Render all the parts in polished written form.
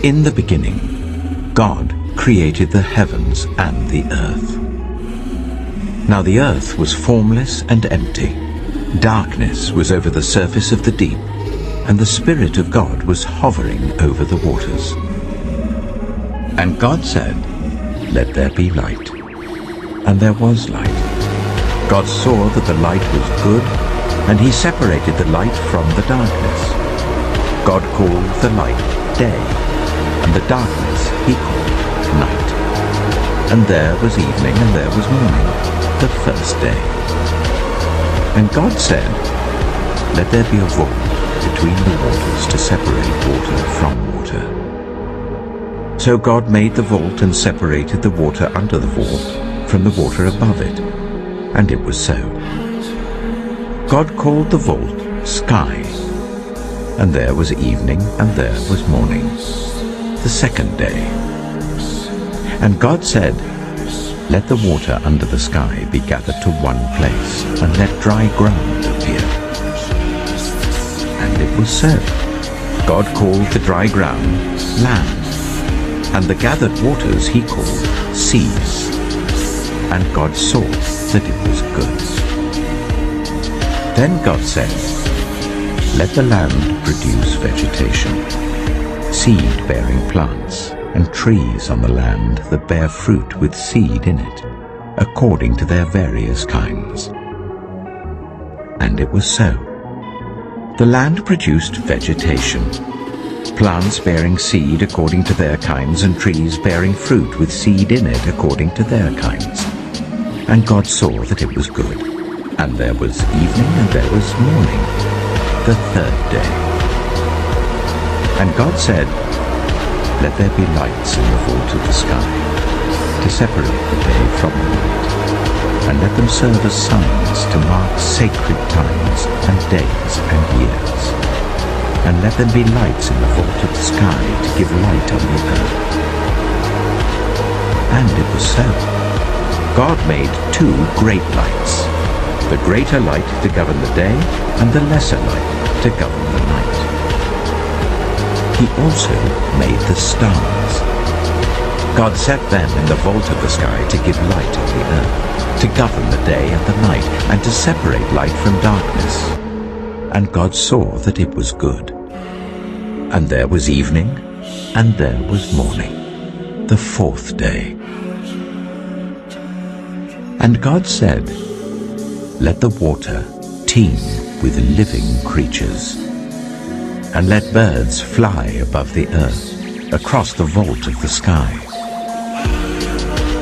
In the beginning, God created the heavens and the earth. Now the earth was formless and empty. Darkness was over the surface of the deep, and the Spirit of God was hovering over the waters. And God said, "Let there be light." And there was light. God saw that the light was good, and he separated the light from the darkness. God called the light day, and the darkness he called night. And there was evening, and there was morning, the first day. And God said, "Let there be a vault between the waters to separate water from water." So God made the vault and separated the water under the vault from the water above it. And it was so. God called the vault sky. And there was evening, and there was morning, the second day. And God said, "Let the water under the sky be gathered to one place, and let dry ground appear." And it was so. God called the dry ground land, and the gathered waters he called seas. And God saw that it was good. Then God said, "Let the land produce vegetation, seed-bearing plants, and trees on the land that bear fruit with seed in it, according to their various kinds." And it was so. The land produced vegetation, plants bearing seed according to their kinds, and trees bearing fruit with seed in it according to their kinds. And God saw that it was good. And there was evening, and there was morning, the third day. And God said, "Let there be lights in the vault of the sky, to separate the day from the night, and let them serve as signs to mark sacred times and days and years. And let them be lights in the vault of the sky to give light on the earth." And it was so. God made two great lights, the greater light to govern the day, and the lesser light to govern the night. He also made the stars. God set them in the vault of the sky to give light on the earth, to govern the day and the night, and to separate light from darkness. And God saw that it was good. And there was evening, and there was morning, the fourth day. And God said, "Let the water teem with living creatures, and let birds fly above the earth, across the vault of the sky."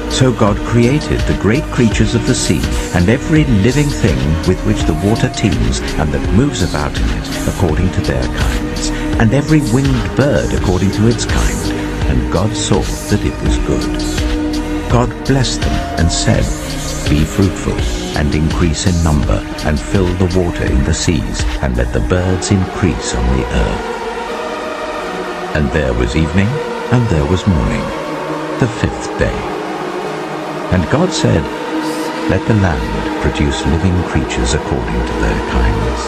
So God created the great creatures of the sea, and every living thing with which the water teems, and that moves about in it, according to their kinds, and every winged bird according to its kind. And God saw that it was good. God blessed them and said, "Be fruitful, and increase in number, and fill the water in the seas, and let the birds increase on the earth." And there was evening, and there was morning, the fifth day. And God said, "Let the land produce living creatures according to their kinds,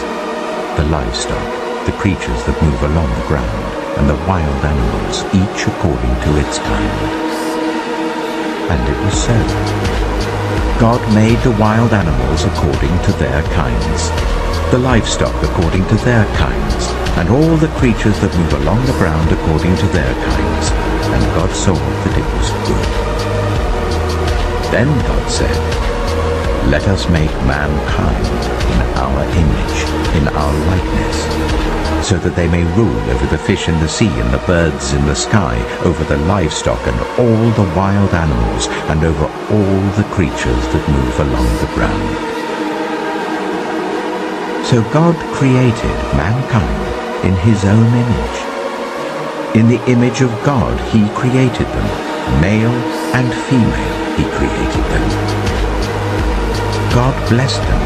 the livestock, the creatures that move along the ground, and the wild animals, each according to its kind." And it was so. God made the wild animals according to their kinds, the livestock according to their kinds, and all the creatures that move along the ground according to their kinds. And God saw that it was good. Then God said, "Let us make mankind in our image, in our likeness, so that they may rule over the fish in the sea and the birds in the sky, over the livestock and all the wild animals, and over all the creatures that move along the ground." So God created mankind in his own image. In the image of God he created them, male and female he created them. God blessed them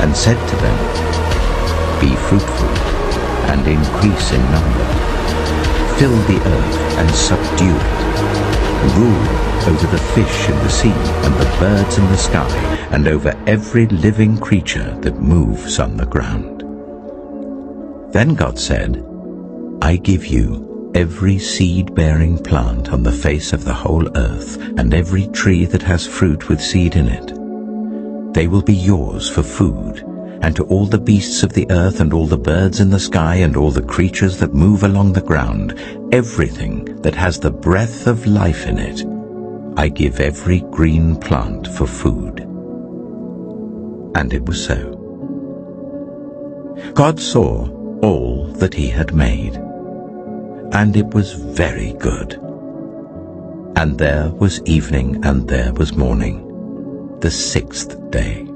and said to them, "Be fruitful and increase in number. Fill the earth and subdue it. Rule over the fish in the sea and the birds in the sky, and over every living creature that moves on the ground." Then God said, "I give you every seed-bearing plant on the face of the whole earth, and every tree that has fruit with seed in it. They will be yours for food, and to all the beasts of the earth, and all the birds in the sky, and all the creatures that move along the ground, everything that has the breath of life in it, I give every green plant for food. And it was so. God saw all that he had made, and it was very good. And there was evening and there was morning, the 6th day.